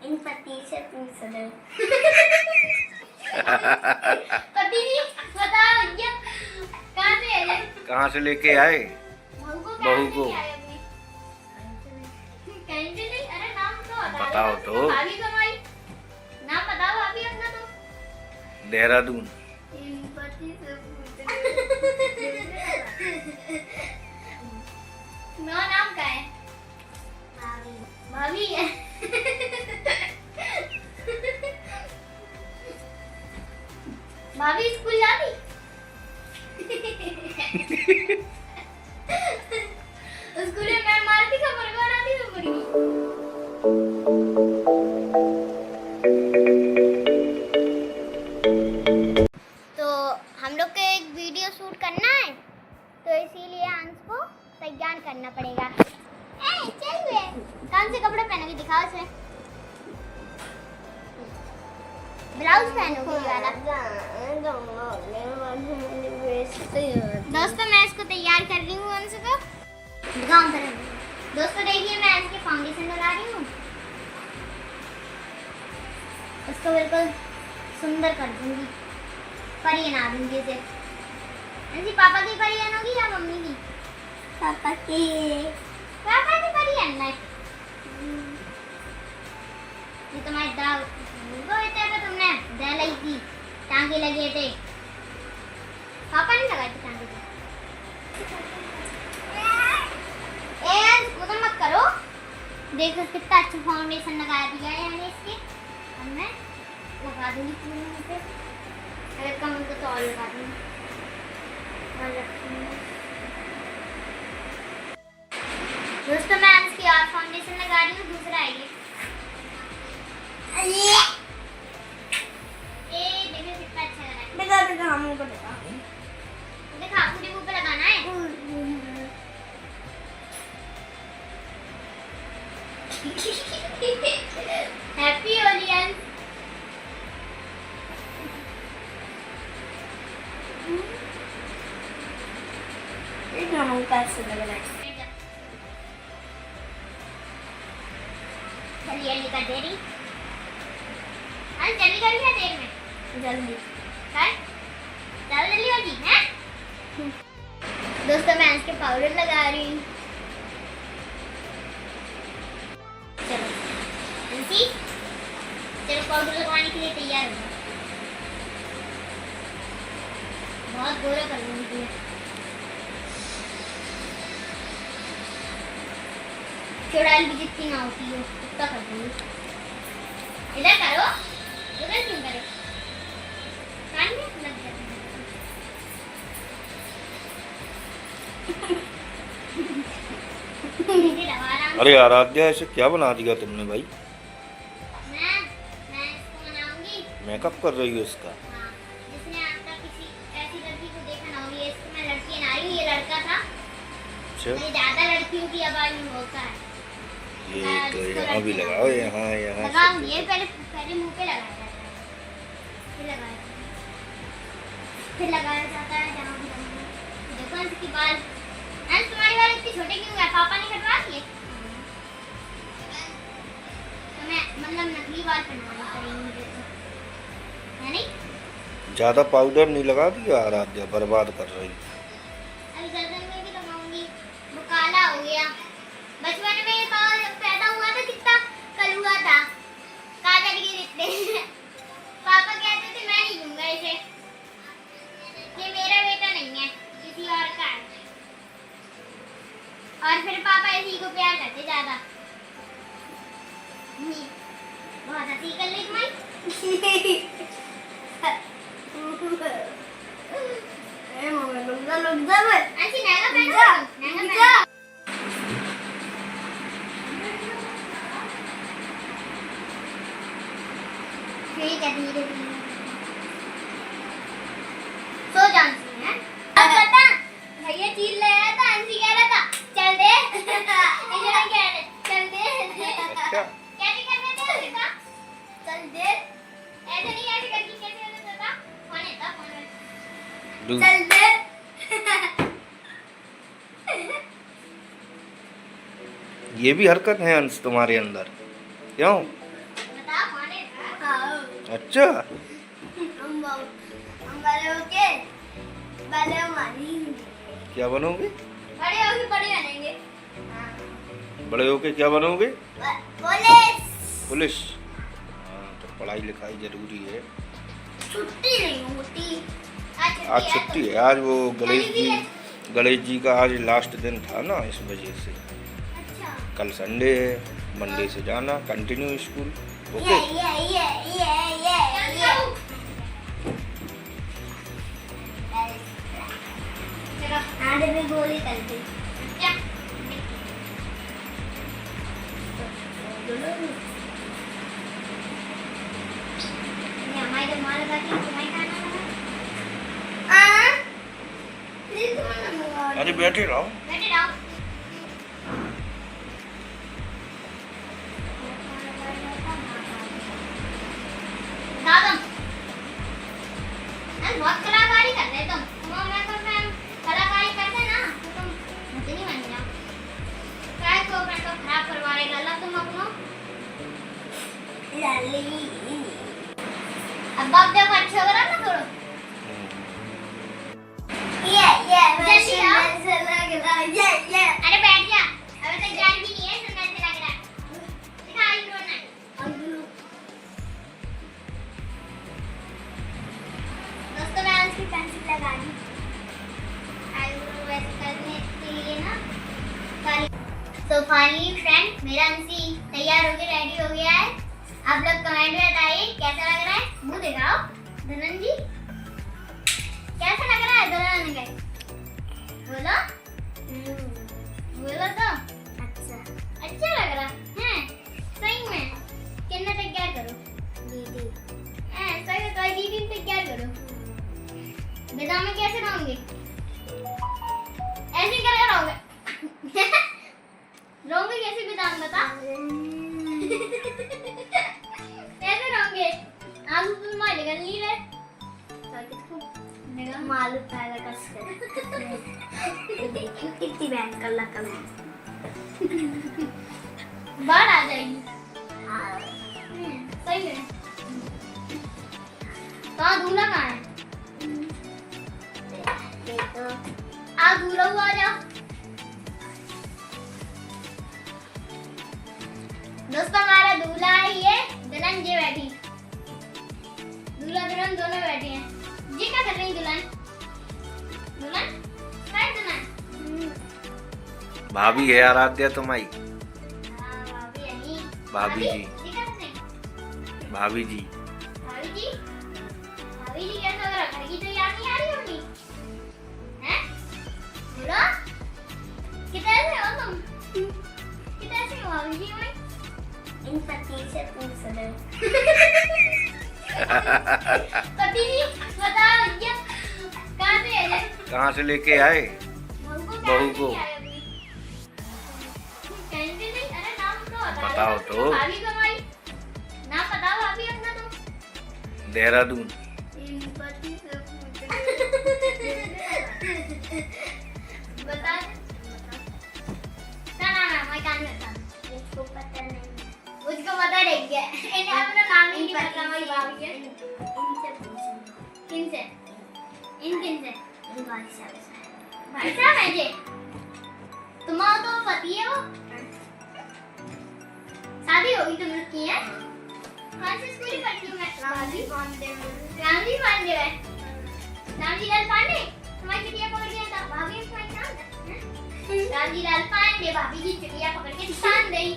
इन पति से पूछ लो। पति जी बताओ भैया कहाँ से है? कहाँ से लेके आए बहू को? कहीं से नहीं। अरे नाम तो बताओ तो। भाभी कमाई नाम बताओ भाभी अपना तो। देहरादून। इन पति से पूछ मेरा नाम क्या है? भाभी। भाभी है। भाभी स्कूल जाती? स्कूल में मैम मारती का मुर्गा बनाती तो मुर्गी। तो हम लोग को एक वीडियो शूट करना है तो इसीलिए अंश को तैयार करना पड़ेगा। चलिए कौन से कपड़े पहनोगे दिखाओ इसे। ब्लाउज पहनोगे ये वाला। दोस्तों मैं इसको तैयार कर रही हूँ अंश को। दिखाऊं जरा। दोस्तों देखिए मैं इसके फाउंडेशन लगा रही हूँ। इसको बिल्कुल सुंदर कर दूंगी। परी बना दूंगी इसे। अंशी पापा की परी बनोगी या मम्मी की? पापा की। पापा की परी बनना है। ये तुम्हारी दाव वो इतने तो तुमने दलाई की टांगे लगे थे। पापा ने लगाई थी टांगे तो। वो तो मत करो। देखो कितना अच्छा फाउंडेशन लगा दिया है मैंने इसके। अब मैं लगा दूंगी पूरे मुंह पे। अगर कम हो तो और लगा दूंगी। और रखूंगी। दोस्तों मैं इसकी और फाउंडेशन लगा रही हूँ। दूसरा है ये देखो कितना अच्छा लगा है। देखा हमको देखा। देखा पूरे मुंह पे लगाना है। हैप्पी होली अंश। एक हम कैसे लग रहा है। चलिए अली का देरी। अंश जल्दी करिए देर में। जल्दी। कर ज़्यादा जल्दी होगी हैं? दोस्तों मैं इसके पाउडर लगा रही हूँ। चलो अंशी चलो पाउडर लगाने के लिए तैयार हो। बहुत गोरा कर लूँगी तुम्हें। चौड़ाई भी जितनी ना होती हो उतना कर दूँगी। इधर करो उधर क्यों करे? कान में लग जाता है। अरे आराध्या ऐसे क्या बना दिया तुमने भाई? मैं इसको बनाऊंगी। मेकअप कर रही हो इसका? हाँ, जिसने आज तक किसी ऐसी लड़की को देखा ना हो। ये इसको मैं लड़की बना रही हूँ। ये लड़का था। अच्छा ये ज्यादा लड़कियों की आवाज में बोलता है। ये तो यहाँ भी लगाओ। यहाँ यहाँ लगाऊंगी। ये पहले मुंह पे लगाया जाता है। फिर लगाया जाता है जहाँ भी लगाऊंगी। देखो इसकी बाल। अंश तुम्हारे बाल इतने छोटे क्यों है? पापा ने कटवा दिए? तो मैं मतलब नकली बाल बनवाना पड़ेंगे मुझे तो। है नहीं? ज्यादा पाउडर नहीं लगा दिया आराध्या, बर्बाद कर रही। अभी गर्दन में भी लगाऊंगी। वो काला हो गया। बचपन में ये बाल पैदा हुआ था कितना कलुआ था। काजल के जितने। पापा कहते थे मैं नहीं लूंगा इसे। ये मेरा बेटा नहीं है किसी और का है। और फिर पापा इसी को प्यार करते ज्यादा। बहुत हंसी कर ली तुम्हारी। ऐसी नहगा पहनो। नहगा पहनो। ठीक है धीरे धीरे सो जानती है। अब बता भैया चीज ले आया था। अंशी कह रहा था चल दे। इधर कह रहे चल दे। अच्छा कैसे करने थे बता। चल दे ऐसे नहीं ऐसे करके कैसे होता था। होने था दूध। चल दे। ये भी हरकत है अंश तुम्हारे अंदर, क्यों? अच्छा हम बड़े होके बड़े मारेंगे। क्या बनोगे? बड़े होके बड़े बनेंगे। बड़े होके क्या बनोगे? पुलिस। पुलिस। हाँ, तो पढ़ाई लिखाई जरूरी है। छुट्टी नहीं होती। आज छुट्टी है। आज वो गणेश जी का आज लास्ट दिन था ना, इस वजह से। अच्छा। कल संडे है, मंडे से जाना कंटिन्यू स्कूल। ओके। ये चलो आधे में गोली कर दी। जा। ये हमारी तो माल बाकी तुम्हारी खाना है। प्लीज मत मंगाओ। अरे बैठे रहो। बैठे रहो। दादा बहुत कलाकारी कर रहे तुम। मैं कलाकारी करते ना तो तुम मुझे नहीं बन जाओ। काय को अपना तो खराब करवा रहे गला तुम अपनो। लाली। अब बाप देखो अच्छा करा ना थोड़ा। ये जल्दी आओ। वैसे लग रहा है। ये अरे बैठ जा। अभी तक जान भी नहीं है सुंदर से लग रहा है। दिखा आईब्रो ना। दोस्तों मैं उसकी पेंसिल लगा दी। आईब्रो वैसे करने के लिए ना काली। तो फाइनली फ्रेंड मेरा अंशी तैयार हो गया, रेडी हो गया है। आप लोग कमेंट में बताइए कैसा लग रहा है। मुंह दिखाओ धनन जी, कैसा लग रहा है धनन के? बोलो बोलो तो। अच्छा लग रहा है सही में। कितना तैयार करो दीदी। सही में कोई दीदी तैयार करो। बादाम में कैसे रहोगे? ऐसे करके रहोगे। रहोगे कैसे बादाम बता? कैसे रहोगे? आंसू तुम मारे निकल नहीं रहे। मालूम पहले कस कर। देखियो कितनी बैंक कर लगा मैं। बाहर आ जाएगी। हाँ। सही है। कहाँ दूल्हा कहाँ है? ये तो आ दूल्हा हुआ आ जाओ। दोस्तों हमारा दूल्हा है ये दुल्हन जी बैठी। दूल्हा दुल्हन दोनों बैठे हैं। जी क्या कर रही दुल्हन? दुल्हन क्या है दुल्हन? भाभी है आराध्या तुम्हारी। भाभी यही। भाभी जी। जी क्या कर रही? भाभी जी। भाभी जी? भाभी जी कैसा लग रहा? घर की तो याद नहीं आ रही होगी? हैं? बोलो कितने से हो तुम? कितने से हो भाभी जी? मैं इन पति से पूछ रहे। पति जी बताओ भैया कहाँ से है? कहाँ से लेके आए? बहू को। कैसे नहीं? अरे नाम तो बताओ तो। भाभी को हमारी नाम बताओ भाभी अपना तो। देहरादून। इन पति से पूछ बता दे। ना ना ना मैं कान में बता। इसको पता नहीं। मुझको पता नहीं है। इन्हें अपना नाम ही नहीं पता हमारी भाभी के। इनसे पूछना। किन से? इन किन से? इन भाई साहब से। भाई साहब है जे। तुम्हारा तो पति है वो। शादी होगी तुम लोग की है? कौन सी स्कूल में पढ़ती हूँ मैं? रामजी पांडे। रामजी पांडे है। रामजी लाल पांडे तुम्हारी चिड़िया पकड़ गया था भाभी तुम्हारी नाम है? रामजी लाल पांडे भाभी की चिड़िया पकड़ के निशान गई।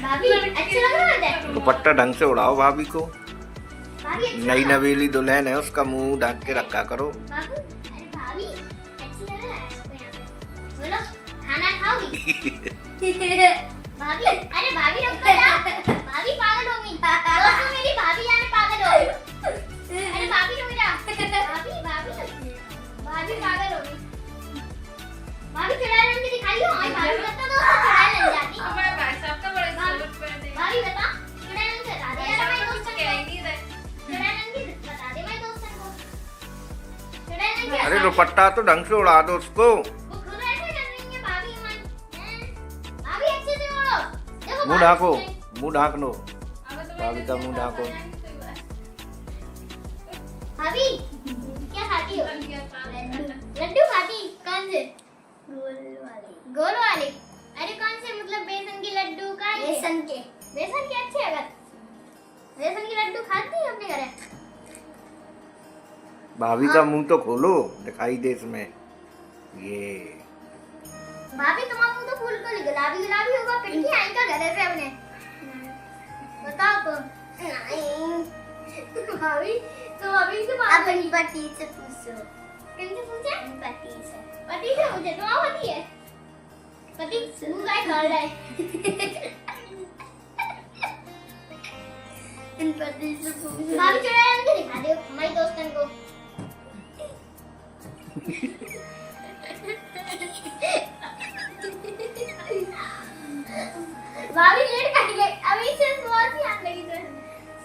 भाभी अच्छा लग रहा है? दुपट्टा ढंग से उड़ाओ भाभी को। भाभी अच्छा नई लग रहा है? नवेली दुल्हन है, उसका मुंह ढक के रखा करो। बाबू अरे भाभी अच्छी लग रहा है आपको यहाँ पे। बोलो खाना खाओगी? भाभी अरे भाभी रुक जा। भाभी पागल हो गई। दोस्तों मेरी भाभी यहाँ पे पागल हो गई। अरे भाभी रुक जा। भाभी भाभी भाभी पागल हो गई। भाभी चढ़ाई रंग की दिखाई हो? भाभी बता दो चढ़ाई लग जाती। हमारे भाई साहब का बड़े सूरत पर दे। भाभी बता चढ़ाई रंग बता दे यार मैं दोस्त को। क्या ही नहीं रहे। चढ़ाई रंग की बता दे मैं दोस्त को। चढ़ाई रंग की अरे दुपट्टा तो ढंग से उड़ा दो उसको। वो खुद ऐसे कर को मुंह बाहर ढाको, से- मुंह ढाक लो। अब तो भाभी का मुंह ढाको। भाभी क्या खाती हो? लड्डू खाती? कौन से? गोल वाले। अरे कौन से, मतलब बेसन के लड्डू का ये? बेसन के। बेसन के अच्छे अगर बेसन के लड्डू खाती है अपने घर? भाभी का मुंह तो खोलो, दिखाई दे इसमें। ये भाभी तुम्हारा मुंह तो फूल को गुलाबी गुलाबी होगा, पिटकी आई का घर से अपने बताओ तो। भाभी तो अभी से बात अपनी पति से पूछो। किनसे पूछे? पति से। पति से पूछे? तुम्हारा पति है? पति मुंह गाय खा रहा है। इन पति से पूछो। भाभी चुड़ैल मुझे दिखा दो हमारी दोस्तन को। भाभी लेट कर गई, अभी से बहुत ही आने लगी तो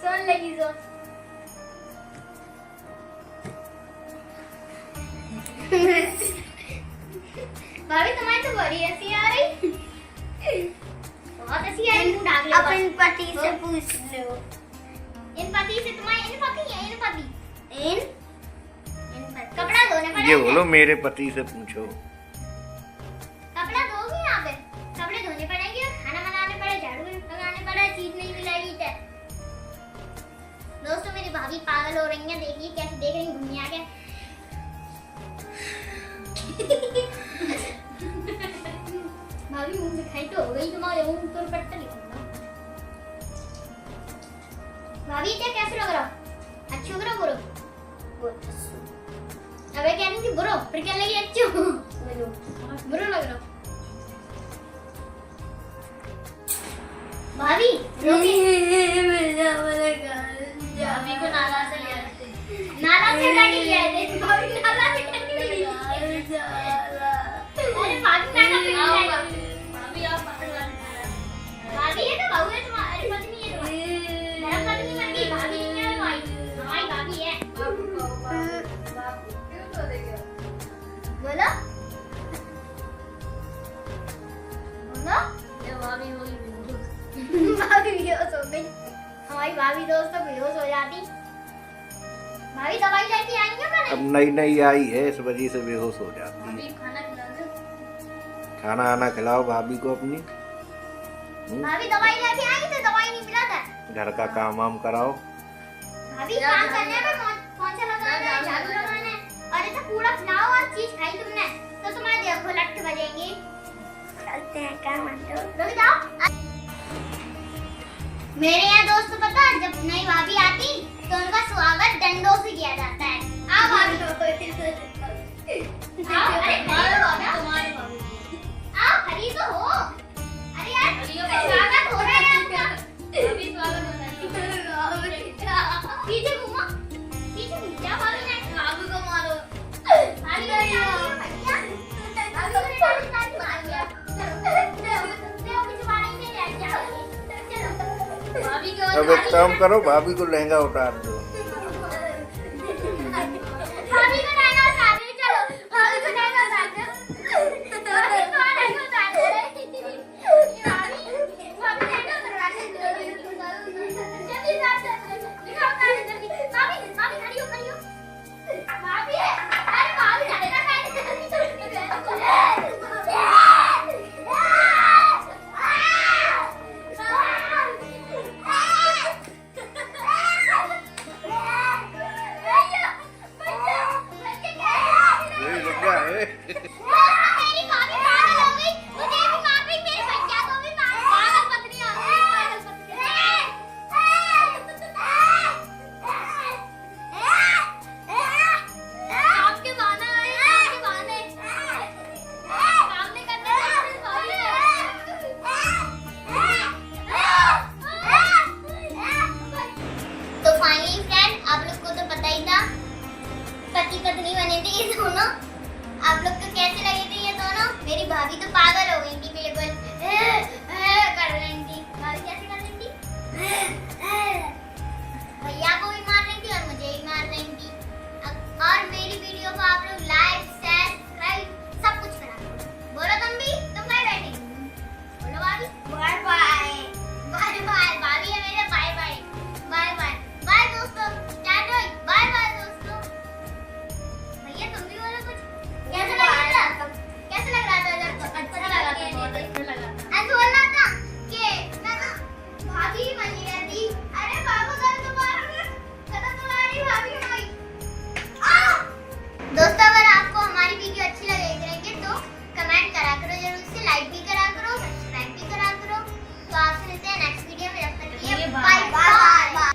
सोन लगी सो। भाभी तुम्हारी तो बड़ी हंसी आ रही, बहुत हंसी आ रही। मुंह ढाक लो बस। अपन पति से पूछ लो। इन पति से तुम्हारे इन पति है, इन पति इन कपड़ा धोने पड़े। ये बोलो मेरे पति से पूछो। कपड़ा धोगे यहाँ पे, कपड़े धोने पड़ेंगे, खाना बनाने पड़े, झाड़ू लगाने पड़े, चीज नहीं मिलेगी तो। दोस्तों मेरी भाभी पागल हो रही है, देखिए कैसे देख रही है घूमने आके। भाभी मुंह से खाई तो हो गई तुम्हारे, मुंह तो पट्टा निकलना। भाभी क्या कैसे लग रहा? अच्छे लग रहा बुरो? अबे क्या नहीं थी बुरो, फिर क्या लगी अच्छे? बुरो लग रहा। भाभी भाभी को नाला से ले आते, नाला से लाके ले आते, भाभी नाला से लाके ले आते। अरे भाभी नाला से ले आते। भाभी आप पकड़ भाभी ये तो बहू है तुम्हारी, पत्नी है तुम्हारी। मेरा पत्नी बन गई, भाभी नहीं है हमारी, हमारी भाभी है। क्यों तो देखो बोलो बोलो। ये भाभी होगी भाभी बेहोश हो गई, हमारी भाभी दोस्तों बेहोश हो जाती। भाभी दवाई लेके आई है मैंने। अब नई नई आई है, इस वजह से बेहोश हो जाती भाभी है। खाना खिला दो। खाना आना खिलाओ भाभी को अपनी। भाभी दवाई लेके आई तो दवाई नहीं मिला था। घर का काम वाम कराओ। भाभी काम करने में पोंछा लगाना है, झाड़ू लगाना है, और ऐसा पूरा खिलाओ और चीज खाई तुमने तो तुम्हारे देखो लट्ठ बजेंगे। चलते हैं काम तो। रुक जाओ। मेरे यहाँ दोस्त पता है, जब नई भाभी आती तो उनका स्वागत डंडों से किया जाता है। आओ भाभी। आओ, अरे खड़ी तो हो ना। तुम्हारे भाभी आओ खड़ी तो हो। अरे यार स्वागत हो रहा है आपका। भाभी स्वागत होता है। पीछे घूमो, पीछे घूम जाओ भाभी ने। भाभी को मारो। भाभी को भैया, भाभी को मार दिया। चलो, मुझे मारेंगे नहीं क्या? चलो। भाभी को अब एक काम करो, भाभी को लहंगा उतार दो। भाभी को लहंगा उतार दो, चलो। भाभी को लहंगा उतार दो। भाभी को लहंगा उतार दो। भाभी लहंगा उतार दो। जल्दी उतार दो, जल्दी। भाभी खड़ी हो, खड़ी हो। भाभी, अरे भाभी चलेगा यही लग गया है। मेरी भाभी पागल हो गई, मुझे भी मार रही, मेरे भैया को भी मार, पागल पत्नी हो गई, पागल पत्नी। आपके बहाने आए, आपके बहाने। काम नहीं करने देते भाभी। तो फाइनली फ्रेंड, आप लोग को तो पता ही था पति पत्नी बने थे ये दोनों। आप लोग को कैसे लगे थे ये दोनों? मेरी भाभी तो पागल हो गई थी, बिल्कुल कर रही थी। भाभी कैसे कर रही थी? भैया को भी मार रही थी और मुझे भी मार रही थी। और मेरी